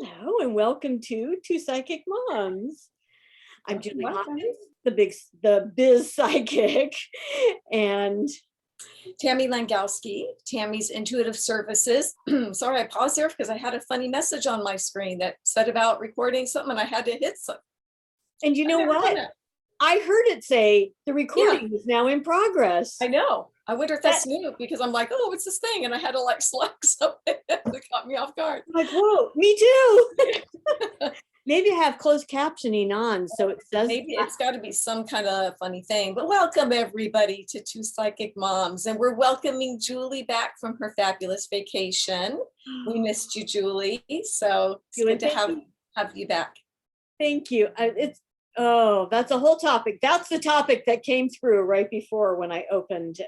Hello and welcome to Two Psychic Moms. I'm Welcome, Julie welcome. Hopkins, the biz psychic, and Tammy Langowski, Tammy's Intuitive Services. Sorry, I paused there because I had a funny message on my screen that said about recording something and I had to hit something. and you know what? I heard it say the recording is now in progress. I know. I wonder if that's new because I'm like, oh, what's this thing? And I had to like select something that caught me off guard. I'm like, whoa, me too. Maybe have closed captioning on so it says. Maybe it's got to be some kind of funny thing. But welcome everybody to Two Psychic Moms, and we're welcoming Julie back from her fabulous vacation. We missed you, Julie. So it's good to have you back. Thank you. That's a whole topic. That's the topic that came through right before when I opened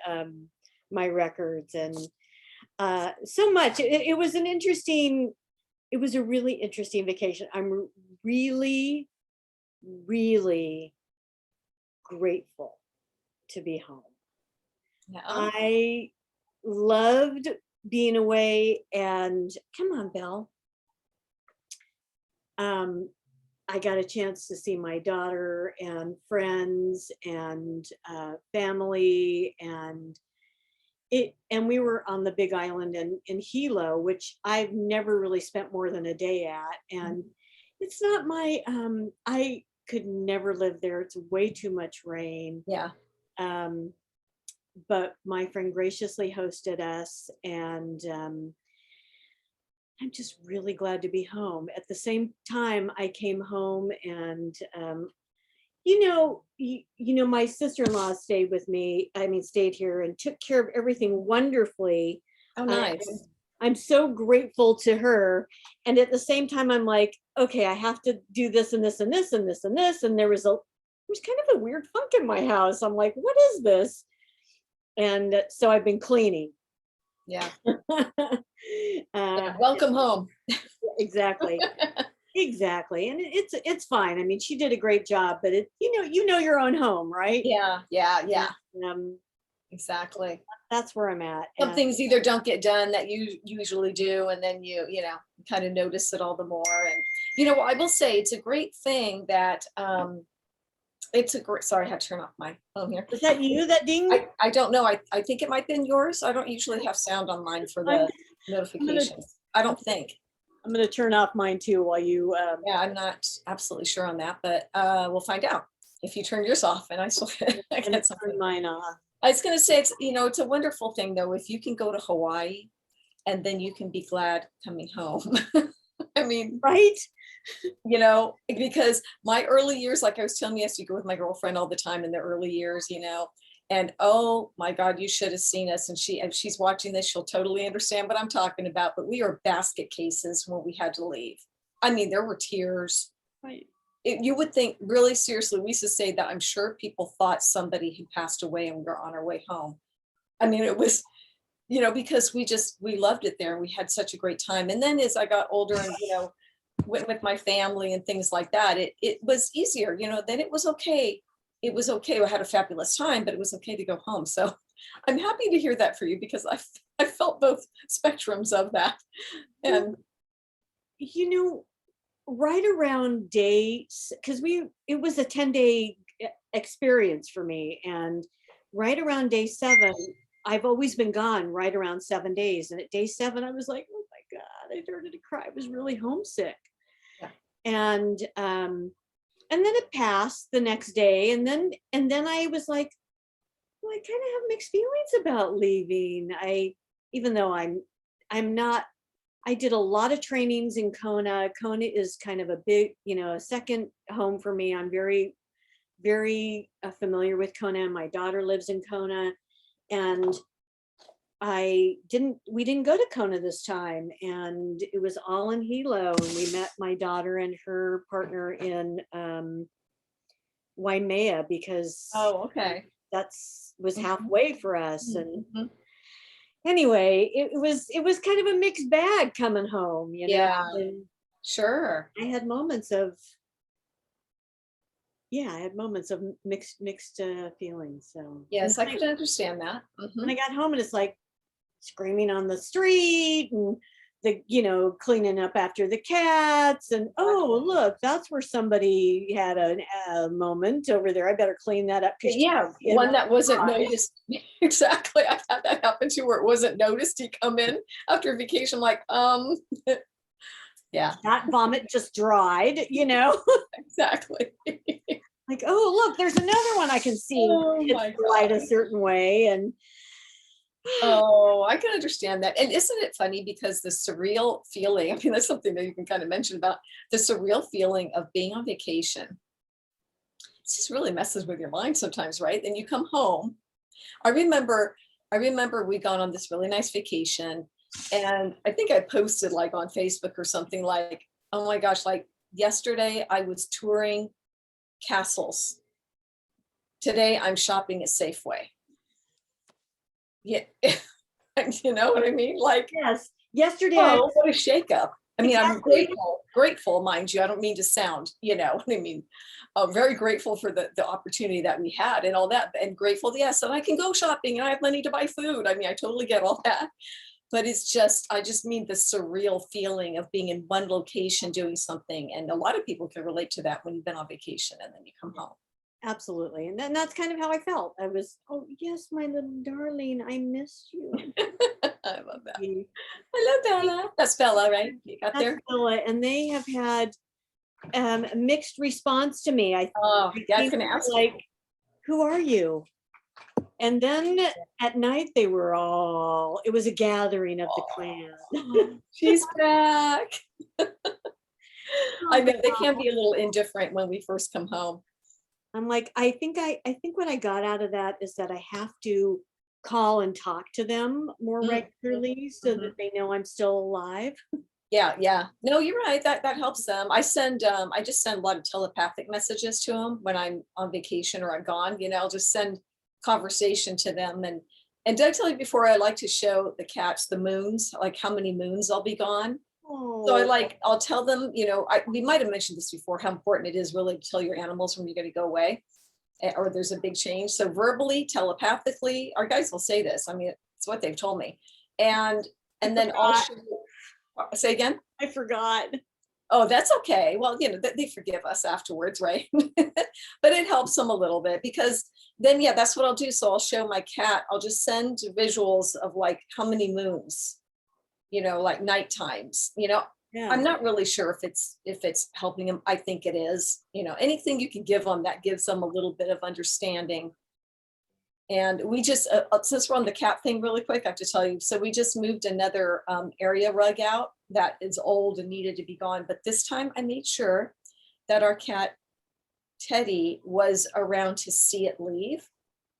my records, and so much. It was an interesting. It was a really interesting vacation. I'm really, really grateful to be home. Yeah. I loved being away, and come on, Belle. I got a chance to see my daughter and friends and family, and we were on the Big Island in Hilo, which I've never really spent more than a day at. And it's not my, I could never live there. It's way too much rain. Yeah. But my friend graciously hosted us, and I'm just really glad to be home. At the same time, I came home and my sister-in-law stayed with me. Stayed here and took care of everything wonderfully. Oh, nice. I'm so grateful to her. And at the same time, I'm like, okay, I have to do this and this and this and this and this. And there was kind of a weird funk in my house. I'm like, what is this? And so I've been cleaning. Yeah. Welcome home. Exactly. Exactly. And it's fine. I mean, she did a great job, but you know your own home, right? Yeah. Exactly. That's where I'm at. Some things either don't get done that you usually do, and then you kind of notice it all the more. And I will say it's a great thing that sorry, I had to turn off my phone here. Is that you that ding? I don't know. I think it might have been yours. I don't usually have sound on mine for the notifications. I don't think. I'm going to turn off mine too while you. Yeah, I'm not absolutely sure on that, but we'll find out if you turn yours off. And I still get something. Mine off. I was going to say it's a wonderful thing though if you can go to Hawaii, and then you can be glad coming home. I mean, right? Because my early years, like I was telling you, I used to go with my girlfriend all the time in the early years, and oh my God, you should have seen us. And if she's watching this, she'll totally understand what I'm talking about. But we are basket cases when we had to leave. I mean, there were tears. Right. You would think, really seriously, we used to say that I'm sure people thought somebody had passed away and we were on our way home. I mean, it was, because we loved it there and we had such a great time. And then as I got older and, went with my family and things like that, it was easier, then it was okay. It was okay. I had a fabulous time, but it was okay to go home. So I'm happy to hear that for you because I felt both spectrums of that. And right around days, because it was a 10-day experience for me, and right around day 7, I've always been gone right around 7 days, and at day 7 I was like, oh my God, I started to cry. I was really homesick. Yeah. And then it passed the next day, and then I was like, well, I kind of have mixed feelings about leaving. Even though I'm not. I did a lot of trainings in Kona. Kona is kind of a big, a second home for me. I'm very, very familiar with Kona. My daughter lives in Kona, and we didn't go to Kona this time, and it was all in Hilo, and we met my daughter and her partner in Waimea because that was halfway for us. And anyway, it was kind of a mixed bag coming home, Yeah, sure. I had moments of mixed feelings. So yes, I could understand that. When I got home, and it's like screaming on the street and cleaning up after the cats, and oh, look, that's where somebody had a moment over there. I better clean that up because Yeah, one that wasn't noticed. Exactly. I've had that happen too, where it wasn't noticed. You come in after vacation, like, yeah, that vomit just dried, exactly. like, oh, look, there's another one I can see. Oh It's my dried a God. certain way, and Oh, I can understand that. And isn't it funny because the surreal feeling, I mean, that's something that you can kind of mention about the surreal feeling of being on vacation. It just really messes with your mind sometimes, right? Then you come home. I remember, I remember we gone on this really nice vacation, and I think I posted like on Facebook or something like, oh my gosh, like yesterday I was touring castles. Today I'm shopping at Safeway. Yeah, you know what I mean? Like, yes, yesterday oh, what a shakeup. I mean, I'm exactly. grateful, mind you. I don't mean to sound, you know, what I mean, very grateful for the opportunity that we had and all that, and grateful, yes, that I can go shopping and I have money to buy food. I mean, I totally get all that. But it's just, I just mean the surreal feeling of being in one location doing something. And a lot of people can relate to that when you've been on vacation and then you come home. Absolutely. And then that's kind of how I felt. I was, oh, yes, my little darling, I miss you. I love that. Mm. I love Bella. That's Bella, right? You got That's there? Bella, and they have had mixed response to me. Oh, I yeah, I was think going to ask you. like, who are you? And then at night they were all, it was a gathering of the clan. Oh, she's back. I Oh, know they can be a little indifferent when we first come home. I'm like, I think what I got out of that is that I have to call and talk to them more Mm, regularly so mhm. that they know I'm still alive. Yeah, yeah. No, you're right. That helps them. I just send a lot of telepathic messages to them when I'm on vacation or I'm gone. You know, I'll just send conversation to them. And did I tell you before, I like to show the cats the moons, like how many moons I'll be gone. So Oh, I'll tell them, you know, we might have mentioned this before, how important it is really to tell your animals when you're going to go away, or there's a big change. So verbally, telepathically, our guys will say this. I mean, it's what they've told me. And I and then forgot. also say again. I forgot. Oh, that's okay. Well, you know, they forgive us afterwards, right? But it helps them a little bit because then, yeah, that's what I'll do. So I'll show my cat, I'll just send visuals of like how many moons, you know, like night times, you know. I'm Yeah. not really sure if it's helping them. I think it is, you know, anything you can give them that gives them a little bit of understanding. And we just, since we're on the cat thing really quick, I have to tell you, so we just moved another area rug out that is old and needed to be gone. But this time I made sure that our cat Teddy was around to see it leave.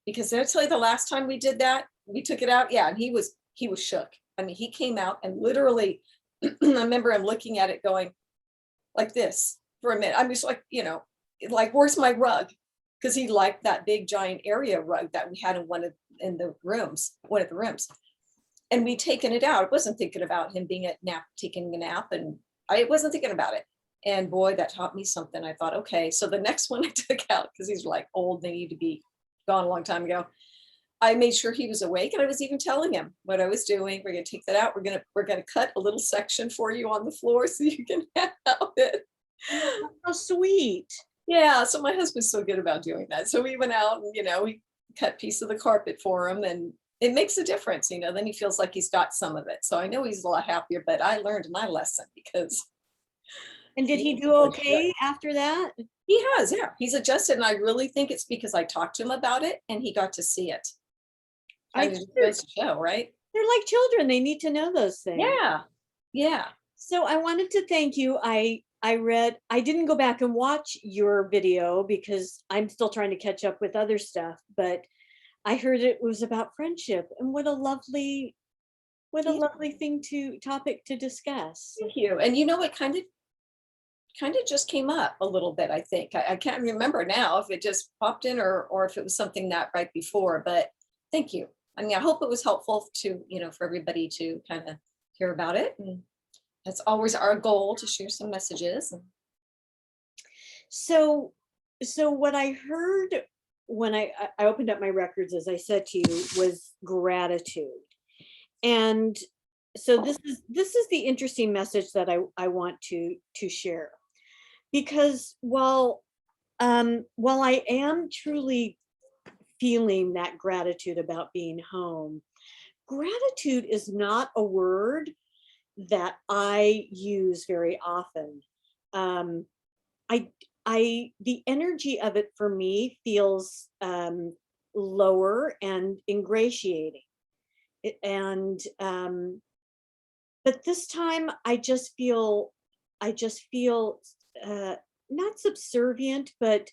Because did I tell you the last time we did that, we took it out? Yeah, and he was shook. I mean, he came out and literally, I remember him looking at it going like this for a minute. I'm just like, you know, like, where's my rug? Because he liked that big giant area rug that we had in one of the rooms. And we taken it out. I wasn't thinking about him being taking a nap, and I wasn't thinking about it. And boy, that taught me something. I thought, okay, so the next one I took out, because he's like old, they need to be gone a long time ago. I made sure he was awake, and I was even telling him what I was doing. We're gonna take that out. We're gonna cut a little section for you on the floor so you can have it. How sweet. Yeah, so my husband's so good about doing that. So we went out and, you know, we cut piece of the carpet for him, and it makes a difference, you know, then he feels like he's got some of it. So I know he's a lot happier, but I learned my lesson because And did he he was do really shook. okay after that? He has, yeah, he's adjusted. And I really think it's because I talked to him about it and he got to see it. I I mean, think it goes to show, right? they're like children. They need to know those things. Yeah. Yeah. So I wanted to thank you. I didn't go back and watch your video because I'm still trying to catch up with other stuff, but I heard it was about friendship, and what a Yeah. lovely topic to discuss. Thank you. And you know, it kind of just came up a little bit, I think. I can't remember now if it just popped in or if it was something that right before, but thank you. I mean, I hope it was helpful to, you know, for everybody to kind of hear about it. And that's always our goal, to share some messages. So so what I heard when I opened up my records, as I said to you, was gratitude. And so this is the interesting message that I want to share, because while I am truly feeling that gratitude about being home, gratitude is not a word that I use very often. Um, I the energy of it for me feels lower and ingratiating. And but this time I just feel uh, not subservient, but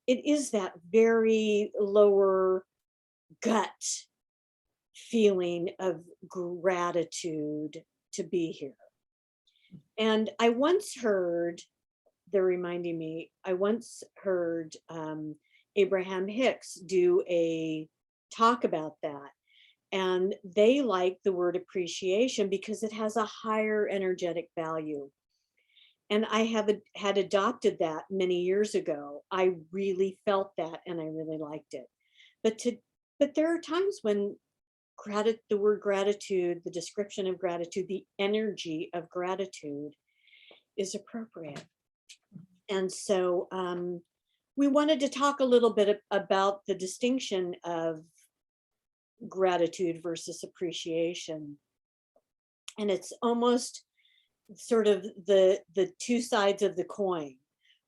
it is that very lower gut feeling of gratitude to be here. And they're reminding me, I once heard Abraham Hicks do a talk about that. And they like the word appreciation because it has a higher energetic value. And had adopted that many years ago. I really felt that and I really liked it. But to but there are times when the word gratitude, the description of gratitude, the energy of gratitude is appropriate. And so we wanted to talk a little bit about the distinction of gratitude versus appreciation. And it's almost sort of the two sides of the coin,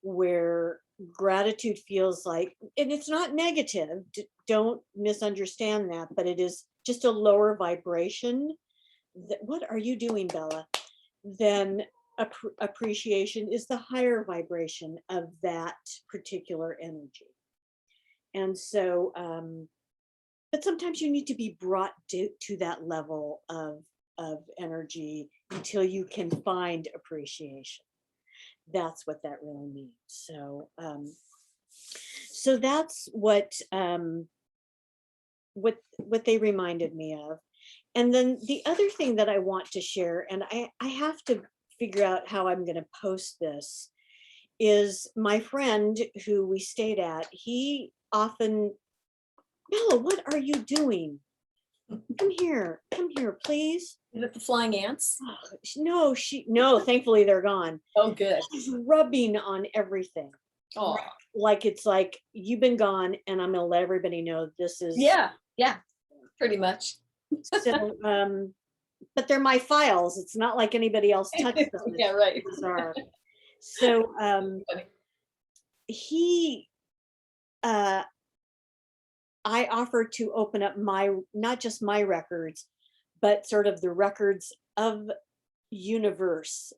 where gratitude feels like, and it's not negative, don't misunderstand that, but it is just a lower vibration. What are you doing, Bella? Then appreciation is the higher vibration of that particular energy. And so but sometimes you need to be brought to that level of energy until you can find appreciation. That's what that really means. So that's what they reminded me of. And then the other thing that I want to share, and I have to figure out how I'm going to post this, is my friend who we stayed at. He often, Bella, what are you doing? Come here, please. Is it the flying ants? Oh, no, thankfully they're gone. Oh, good. She's rubbing on everything. Oh, Like it's like, you've been gone and I'm gonna let everybody know this is. yeah, pretty much. So but they're my files. It's not like anybody else touched them. Yeah, right. Bizarre. So he uh I offered to open up not just my records, but sort of the records of any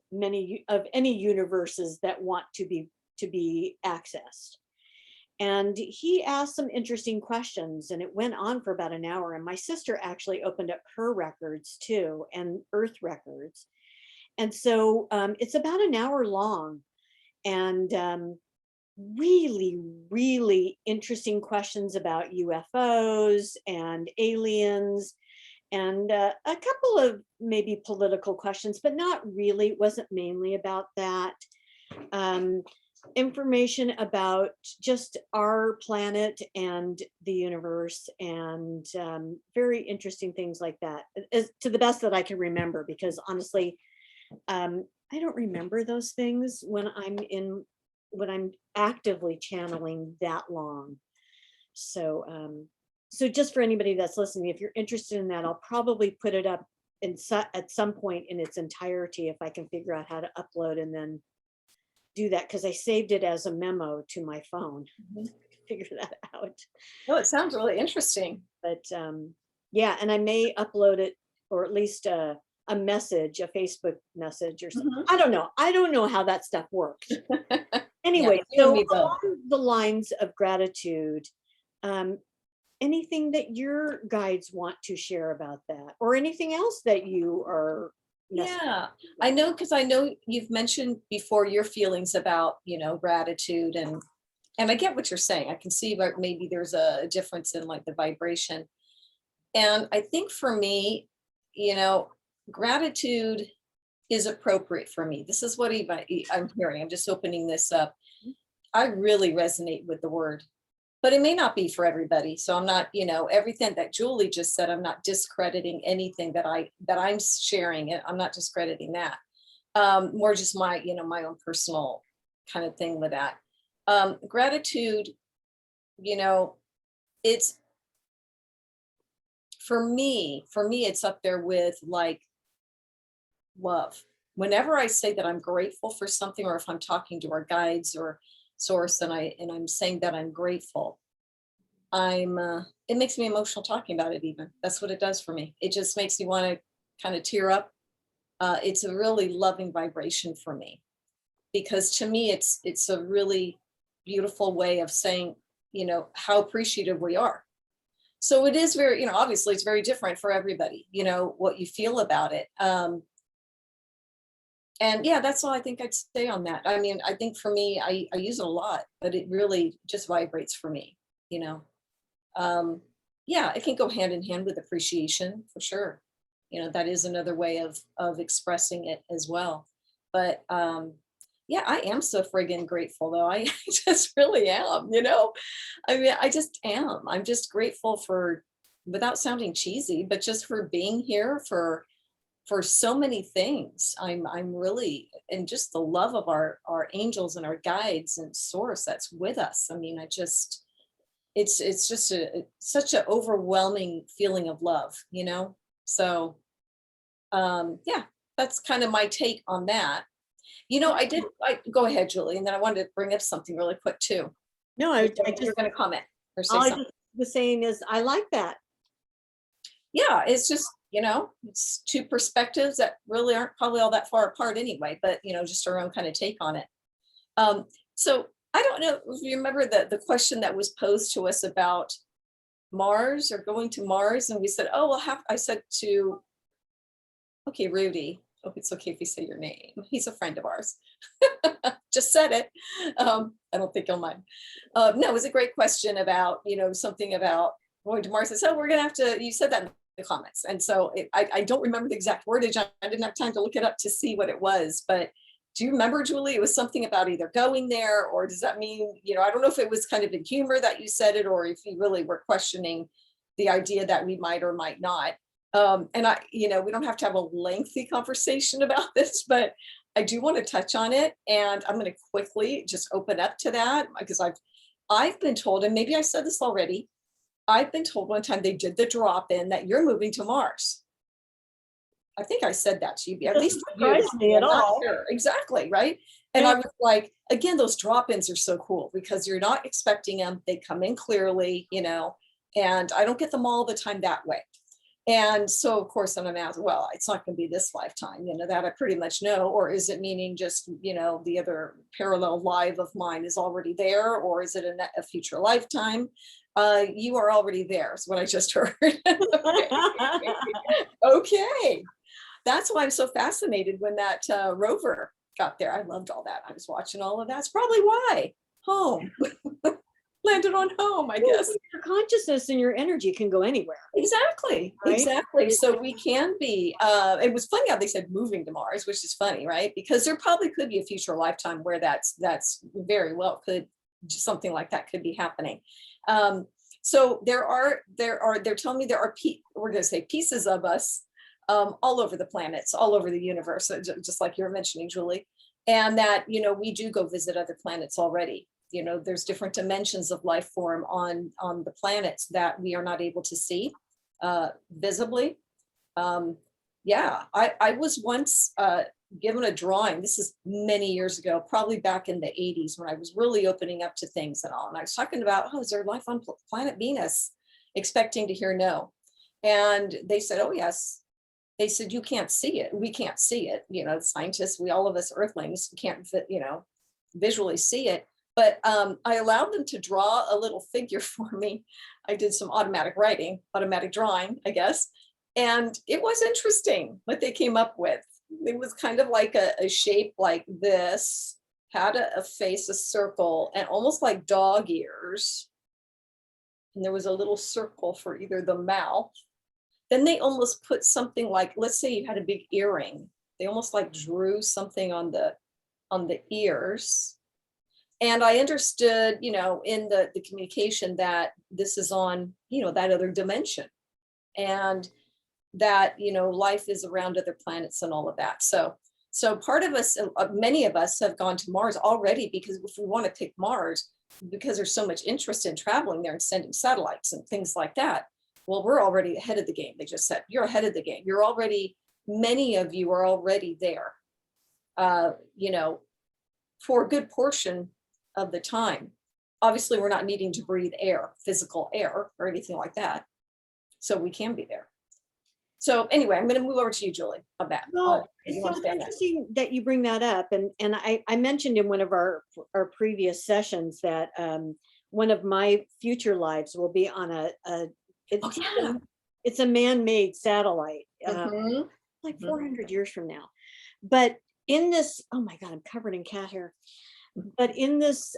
universes that want to be accessed. And he asked some interesting questions, and it went on for about an hour. And my sister actually opened up her records too, and Earth records. And so it's about an hour long, and really, really interesting questions about UFOs and aliens, and a couple of maybe political questions, but not really. It wasn't mainly about that. Information about just our planet and the universe, and very interesting things like that, to the best that I can remember, because honestly, I don't remember those things when I'm actively channeling that long. So just for anybody that's listening, if you're interested in that, I'll probably put it up at some point in its entirety, if I can figure out how to upload and then do that, because I saved it as a memo to my phone. Figure that out. Oh, it sounds really interesting. But yeah, and I may upload it, or at least a message, a Facebook message or something. I don't know how that stuff works. Anyway, so along the lines of gratitude, anything that your guides want to share about that, or anything else that you are. Yeah, I know, because I know you've mentioned before your feelings about, gratitude, and I get what you're saying. I can see, but maybe there's a difference in like the vibration. And I think for me, gratitude is appropriate for me. This is what I'm hearing. I'm just opening this up. I really resonate with the word but it may not be for everybody. So I'm not, everything that Julie just said, I'm not discrediting anything that I'm sharing, and I'm not discrediting that. More just my, my own personal kind of thing with that. Gratitude, it's for me, it's up there with like love. Whenever I say that I'm grateful for something, or if I'm talking to our guides or source and I'm saying that I'm grateful, it makes me emotional talking about it. Even that's what it does for me. It just makes me want to kind of tear up. It's a really loving vibration for me, because to me it's a really beautiful way of saying, how appreciative we are. So it is very, obviously it's very different for everybody, what you feel about it. And yeah, that's all I think I'd say on that. I mean, I think for me, I use it a lot, but it really just vibrates for me, you know. Yeah, it can go hand in hand with appreciation for sure. That is another way of expressing it as well. But yeah, I am so friggin' grateful though. I just really am. I mean, I just am. I'm just grateful for, without sounding cheesy, but just for being here, for so many things. I'm really, and just the love of our angels and our guides and source that's with us. I mean, it's just such an overwhelming feeling of love. So yeah, that's kind of my take on that. I go ahead, Julie, and then I wanted to bring up something really quick too. No, You're going to comment or say all I something. just was saying is I like that. Yeah, it's just, it's two perspectives that really aren't probably all that far apart anyway, but just our own kind of take on it. So I don't know if you remember the question that was posed to us about Mars or going to Mars, and we said, oh, I said to, okay, Rudy, hope it's okay if you say your name. He's a friend of ours. Just said it. I don't think he'll mind. No, it was a great question about, something about going to Mars. I said, oh, we're going to have to, you said that in the comments. And so I don't remember the exact wordage. I didn't have time to look it up to see what it was, but do you remember, Julie? It was something about either going there, or does that mean, I don't know if it was kind of in humor that you said it, or if you really were questioning the idea that we might or might not. And we don't have to have a lengthy conversation about this, but I do want to touch on it. And I'm going to quickly just open up to that, because I've been told, and maybe I said this already, I've been told one time they did the drop-in that you're moving to Mars. I think I said that to you, at least Surprise me at all. sure. Exactly, right? And I was like, again, those drop-ins are so cool because you're not expecting them. They come in clearly, and I don't get them all the time that way. And so, of course, I'm asked, well, it's not going to be this lifetime, that I pretty much know, or is it meaning just, the other parallel life of mine is already there, or is it a future lifetime? You are already there, is what I just heard. Okay. That's why I'm so fascinated when that rover got there. I loved all that. I was watching all of that. That's probably why. Home. Landed on home, I guess. Your consciousness and your energy can go anywhere. Exactly. Right? Exactly. So we can be, it was funny how they said moving to Mars, which is funny, right? Because there probably could be a future lifetime where that's very well could, something like that could be happening. So they're telling me there are, we're going to say pieces of us all over the planets, all over the universe, just like you were mentioning, Julie, and that, we do go visit other planets already. There's different dimensions of life form on the planets that we are not able to see visibly. Yeah, I was once given a drawing. This is many years ago, probably back in the 80s, when I was really opening up to things and all. And I was talking about, oh, is there life on planet Venus? Expecting to hear no. And they said, oh, yes. They said, you can't see it. We can't see it. Scientists, all of us earthlings can't, visually see it. But I allowed them to draw a little figure for me. I did some automatic drawing, I guess. And it was interesting what they came up with. It was kind of like a shape like this, had a face, a circle, and almost like dog ears. And there was a little circle for either the mouth. Then they almost put something like, let's say you had a big earring. They almost like drew something on the ears. And I understood, you know, in the communication that this is on, you know, that other dimension, and that, you know, life is around other planets and all of that. So part of us, many of us have gone to Mars already, because if we want to pick Mars, because there's so much interest in traveling there and sending satellites and things like that. Well, we're already ahead of the game. They just said, you're ahead of the game. You're already, many of you are already there, you know, for a good portion of the time. Obviously, we're not needing to breathe air, physical air or anything like that. So we can be there. So anyway, I'm going to move over to you, Julie, on that. Well, You it's want so to say that? interesting that you bring that up. And I mentioned in one of our previous sessions that one of my future lives will be on Oh, yeah. it's a man-made satellite, Mhm. like Mhm. 400 years from now. But in this, oh my God, I'm covered in cat hair. But in this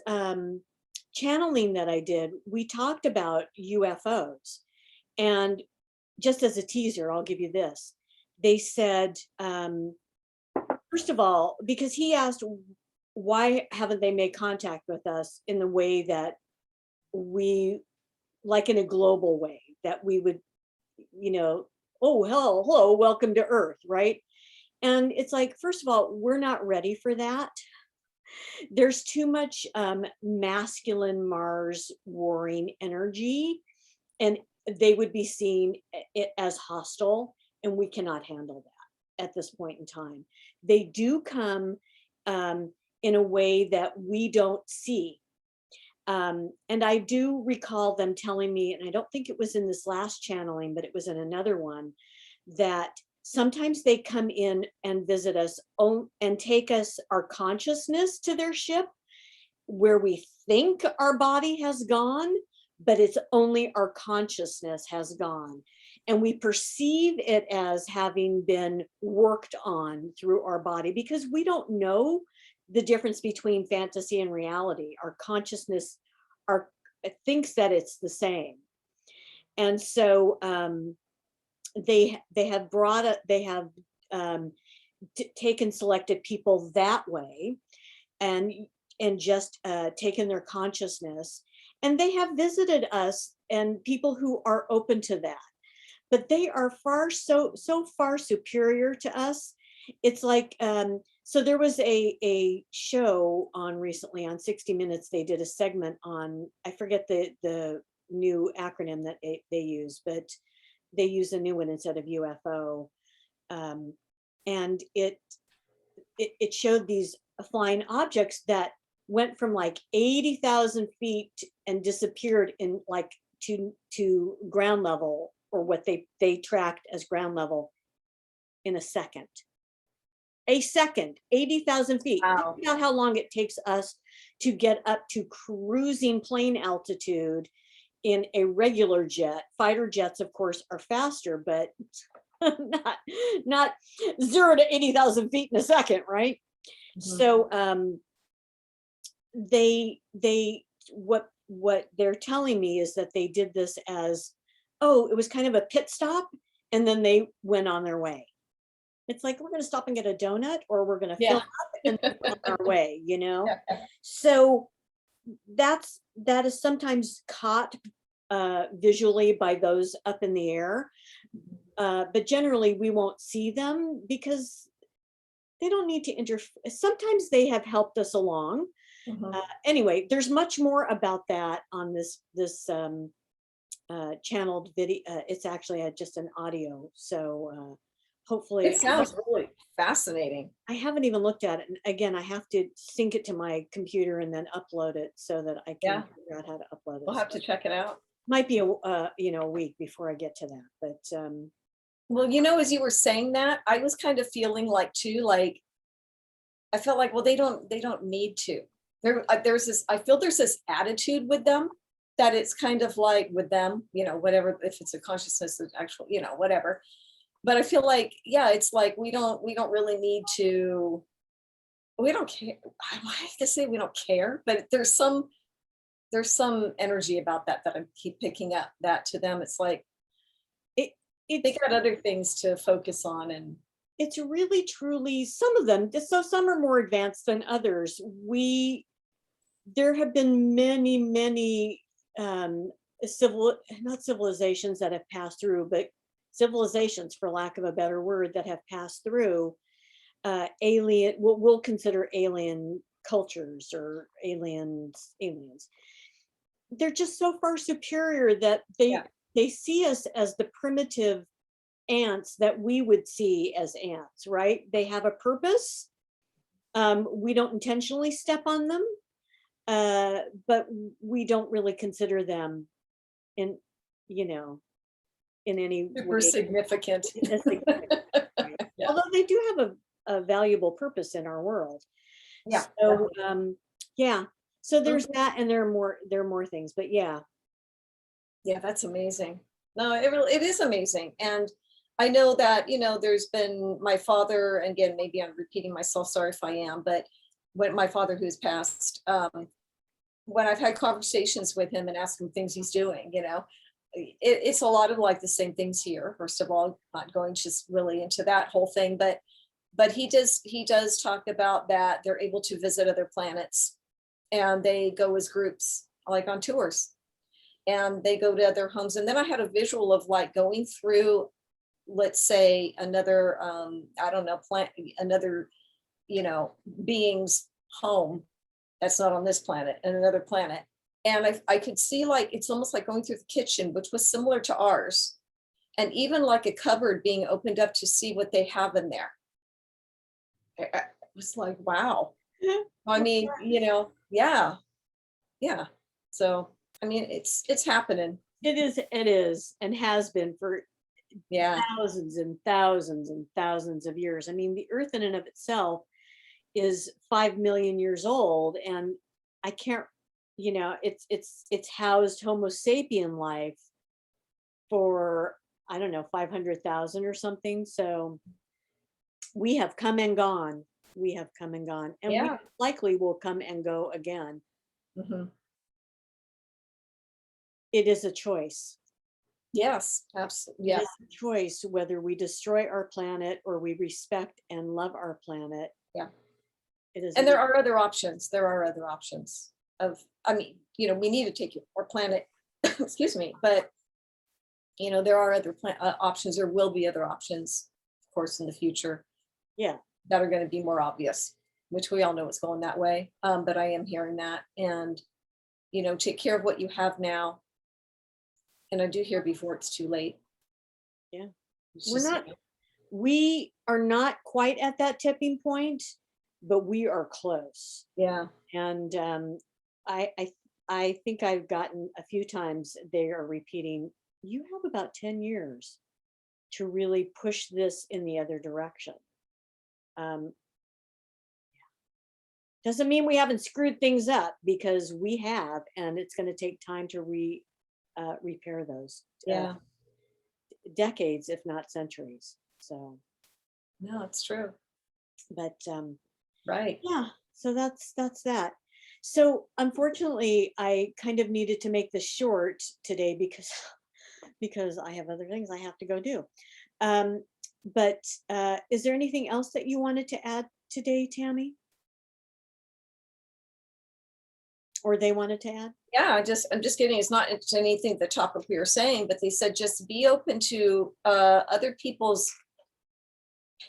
channeling that I did, we talked about UFOs. And just as a teaser, I'll give you this. They said, first of all, because he asked, why haven't they made contact with us in the way that we, like in a global way, that we would, you know, oh, hello, welcome to Earth, right? And it's like, first of all, we're not ready for that. There's too much masculine Mars warring energy, and they would be seen as hostile, and we cannot handle that at this point in time. They do come in a way that we don't see. And I do recall them telling me, and I don't think it was in this last channeling, but it was in another one, that sometimes they come in and visit us and take us, our consciousness, to their ship, where we think our body has gone, but it's only our consciousness has gone. And we perceive it as having been worked on through our body, because we don't know the difference between fantasy and reality. Our consciousness thinks that it's the same. And so they have taken selected people that way, and just taken their consciousness, and they have visited us and people who are open to that. But they are so far superior to us. It's like, so there was a show on recently on 60 Minutes. They did a segment on, I forget the new acronym that they use, but they use a new one instead of UFO. And it showed these flying objects that went from like 80,000 feet and disappeared in like to ground level, or what they tracked as ground level, in a second. 80,000 feet. Wow. Think about how long it takes us to get up to cruising plane altitude in a regular jet. Fighter jets, of course, are faster, but not 0 to 80,000 feet in a second, right? Mhm. So they what they're telling me is that they did this as, oh, it was kind of a pit stop, and then they went on their way. It's like, we're going to stop and get a donut, or we're going to fill Yeah. up and then on our way, you know? Yeah. So that is sometimes caught visually by those up in the air. But generally we won't see them, because they don't need to interfere. Sometimes they have helped us along. Mhm. Anyway, there's much more about that on this channeled video. It's actually just an audio. So hopefully, It sounds really fascinating. I haven't even looked at it. And again, I have to sync it to my computer and then upload it so that I Yeah. can figure out how to upload it. We'll have So to check it out. might be a week before I get to that. But Well, you know, as you were saying that, I was kind of feeling like too, like I felt like, well, they don't need to. There's this, I feel there's this attitude with them, that it's kind of like with them, you know, whatever, if it's a consciousness, it's actual, you know, whatever. But I feel like, yeah, it's like we don't really need to, we don't care. I have to say we don't care, but there's some energy about that I keep picking up, that to them it's like it they it's got other things to focus on. And it's really truly, some of them, so some are more advanced than others. there have been many, many not civilizations that have passed through, but civilizations, for lack of a better word, that have passed through alien, what we'll consider alien cultures or aliens. They're just so far superior that Yeah. they see us as the primitive ants that we would see as ants, right? They have a purpose. We don't intentionally step on them, but we don't really consider them in, you know, in any Super way significant. as significant, right? Yeah. Although they do have a valuable purpose in our world. Yeah. So yeah. So there's Mhm. that, and there are more things, but yeah. Yeah, that's amazing. No, it is amazing. And I know that, there's been my father, and again, maybe I'm repeating myself, sorry if I am, but when my father who's passed, when I've had conversations with him and asked him things he's doing, it's a lot of like the same things here. First of all, not going just really into that whole thing, but he does talk about that they're able to visit other planets, and they go as groups like on tours, and they go to other homes. And then I had a visual of like going through, let's say, another I don't know, plant, another, you know being's home that's not on this planet, and another planet. And I could see, like, it's almost like going through the kitchen, which was similar to ours, and even like a cupboard being opened up to see what they have in there. I was like, wow. I mean, yeah, yeah. So, I mean, it's happening. It is, and has been for Yeah, thousands and thousands and thousands of years. I mean, the earth in and of itself is 5 million years old, and I can't, it's housed Homo sapien life for, I don't know, 500,000 or something. So we have come and gone. We have come and gone, and we yeah. likely will come and go again. Hmm. It is a choice. Yes, absolutely. It Yeah, is a choice whether we destroy our planet or we respect and love our planet. yeah. It is a And there are other options. There are other options of, I mean, we need to take our planet, excuse me, but there are other options. There will be other options, of course, in the future yeah. that are going to be more obvious, which we all know it's going that way. But I am hearing that, and take care of what you have now. And I do hear before it's too late. Yeah. It's We're just, not we are not quite at that tipping point, but we are close. yeah, And I, I I think I've gotten a few times they are repeating, you have about 10 years to really push this in the other direction. Um, doesn't mean we haven't screwed things up, because we have, and it's going to take time to repair those, yeah. decades, if not centuries. So, No, it's true. but Right. yeah, so that's that. So unfortunately, I kind of needed to make this short today because because I have other things I have to go do. Um, but is there anything else that you wanted to add today, Tammy, or they wanted to add? Yeah, I'm just kidding. It's not it's anything the topic we were saying, but they said just be open to other people's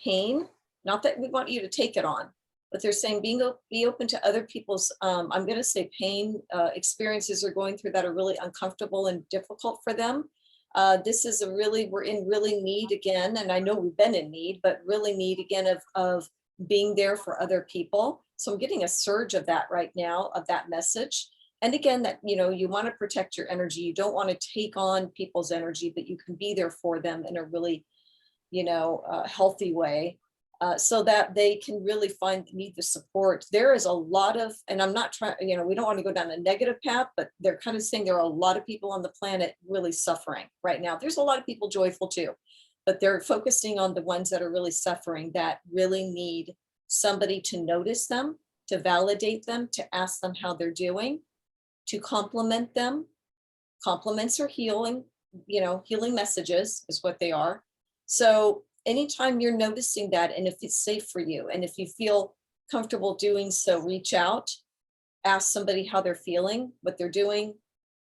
pain. Not that we want you to take it on, but they're saying be open to other people's, I'm going to say pain, experiences they're going through that are really uncomfortable and difficult for them. This is we're in really need again, and I know we've been in need, but really need again of being there for other people. So I'm getting a surge of that right now, of that message. And again, that you want to protect your energy. You don't want to take on people's energy, but you can be there for them in a really healthy way, so that they can really need the support. There is a lot of, and I'm not trying, we don't want to go down a negative path, but they're kind of saying there are a lot of people on the planet really suffering right now. There's a lot of people joyful too, but they're focusing on the ones that are really suffering, that really need somebody to notice them, to validate them, to ask them how they're doing, to compliment them. Compliments are healing, healing messages is what they are. So anytime you're noticing that, and if it's safe for you, and if you feel comfortable doing so, reach out, ask somebody how they're feeling, what they're doing,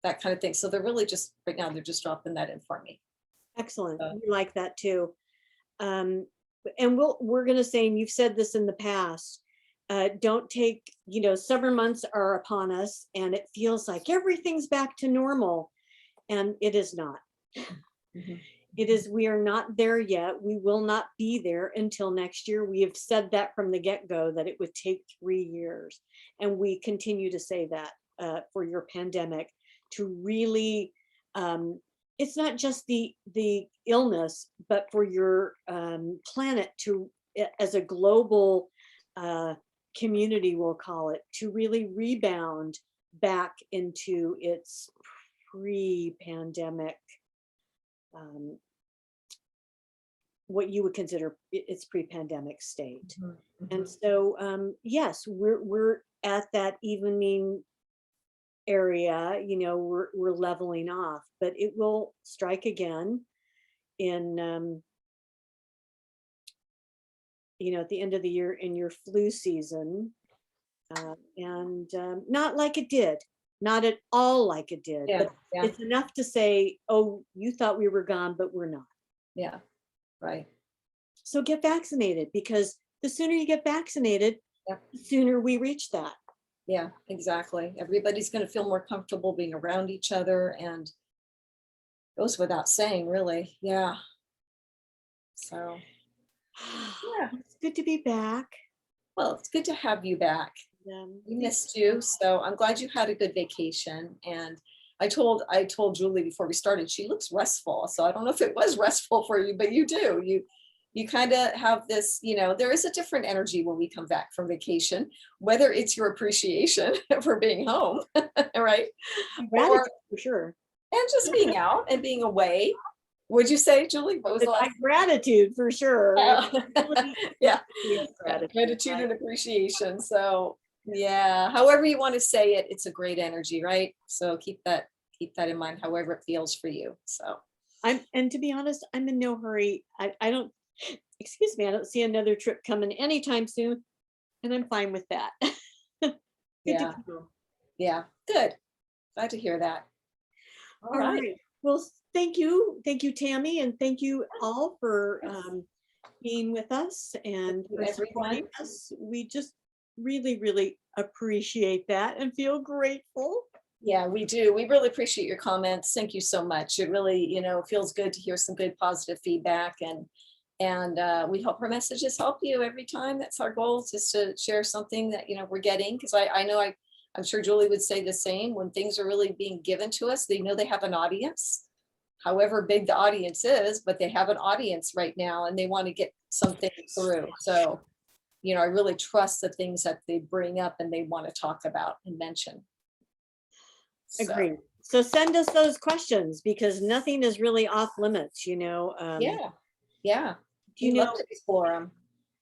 that kind of thing. So they're really just, right now, they're just dropping that in for me. Excellent. So, We like that too. Um, and we're going to say, and you've said this in the past, don't take, summer months are upon us and it feels like everything's back to normal. And it is not. mhm. It is, we are not there yet. We will not be there until next year. We have said that from the get-go that it would take 3 years. And we continue to say that for your pandemic to really, it's not just the illness, but for your planet to, as a global community, we'll call it, to really rebound back into its pre-pandemic, what you would consider its pre-pandemic state. Mhm, And mhm. so, yes, we're at that evening area, we're leveling off, but it will strike again in, at the end of the year in your flu season. And not like it did, not at all like it did, Yeah, but yeah, it's enough to say, oh, you thought we were gone, but we're not. yeah, right. So get vaccinated, because the sooner you get vaccinated, Yeah, the sooner we reach that. yeah, exactly. Everybody's going to feel more comfortable being around each other, and goes without saying, really. Yeah. So, yeah. It's good to be back. Well, it's good to have you back. We Thank missed you, so I'm glad you had a good vacation. And I told Julie before we started, she looks restful. So I don't know if it was restful for you, but you do. You kind of have this, there is a different energy when we come back from vacation, whether it's your appreciation for being home, right? you. Or Gratitude for sure. and just being out and being away. Would you say, Julie? What was the My last? gratitude for sure. Really Yeah, appreciate yeah, gratitude. gratitude and appreciation. So yeah, however you want to say it, it's a great energy, right? So keep that in mind, however it feels for you. So And to be honest, I'm in no hurry. I don't, excuse me, I don't see another trip coming anytime soon, and I'm fine with that. Good to yeah, know. yeah, good. Glad to hear that. All All right. right. Well, thank you. Thank you, Tammy. And thank you all for being with us Thank and you, for everyone. supporting us. We just really, really appreciate that and feel grateful. Yeah, we do. We really appreciate your comments. Thank you so much. It really, feels good to hear some good positive feedback, and we hope our messages help you every time. That's our goal, is just to share something that we're getting, because I know I'm sure Julie would say the same. When things are really being given to us, they know they have an audience, however big the audience is, but they have an audience right now and they want to get something through. So, I really trust the things that they bring up and they want to talk about and mention. So Agreed. So send us those questions, because nothing is really off limits, yeah, yeah. you We'd love know, to explore them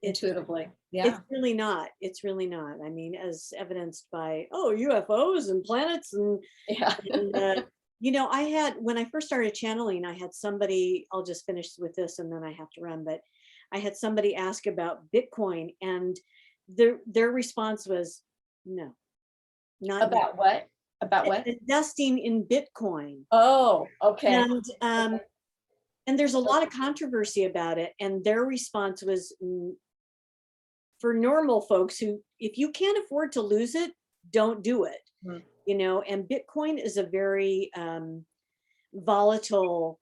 it's intuitively. it's Yeah. really not. It's really not. I mean, as evidenced by, oh, UFOs and planets Yeah. and I had, when I first started channeling, I had somebody, I'll just finish with this and then I have to run, but I had somebody ask about Bitcoin, and their response was no, not yet. About what? About what? Investing in Bitcoin. Oh, okay. And Okay. and there's a lot of controversy about it. And their response was, for normal folks who, if you can't afford to lose it, don't do it. Mhm. And Bitcoin is a very volatile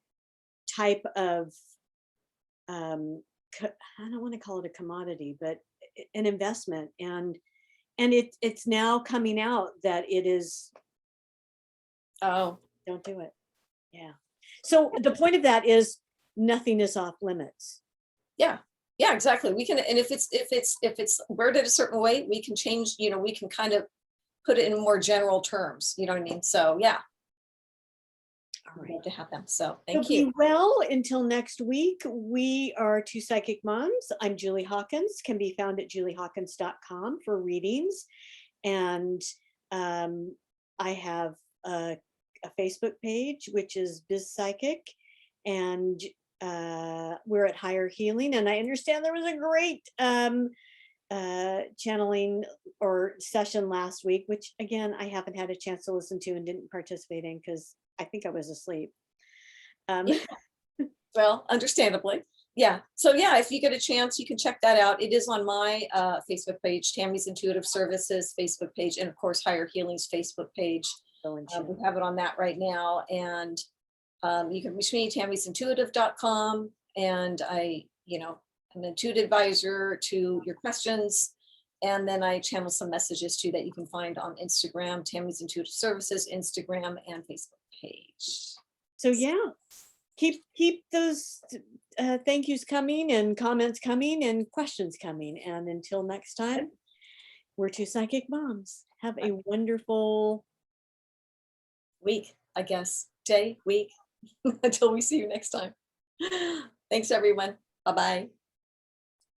type of, I don't want to call it a commodity, but an investment. And it's now coming out that it is, Oh, don't do it. Yeah. So the point of that is nothing is off limits. yeah. Yeah, exactly. We can, and if it's worded a certain way, we can change, we can kind of put it in more general terms. You know what I mean? So yeah, All we'd right. love to have them. So So thank you. be well until next week. We are Two Psychic Moms. I'm Julie Hawkins, can be found at juliehawkins.com for readings. And I have a Facebook page, which is Biz Psychic. And we're at Higher Healing. And I understand there was a great channeling or session last week, which again, I haven't had a chance to listen to and didn't participate in because I think I was asleep. Yeah. Well, understandably. Yeah. So yeah, if you get a chance, you can check that out. It is on my Facebook page, Tammy's Intuitive Services Facebook page, and of course, Higher Healing's Facebook page. We have it on that right now. And you can reach me, tammy'sintuitive.com. And I, I'm an intuitive advisor to your questions. And then I channel some messages too that you can find on Instagram, Tammy's Intuitive Services, Instagram and Facebook page. So yeah, keep those thank yous coming and comments coming and questions coming. And until next time, we're two psychic moms. Have a wonderful week, I guess. Day, week, until we see you next time. Thanks, everyone. Bye-bye.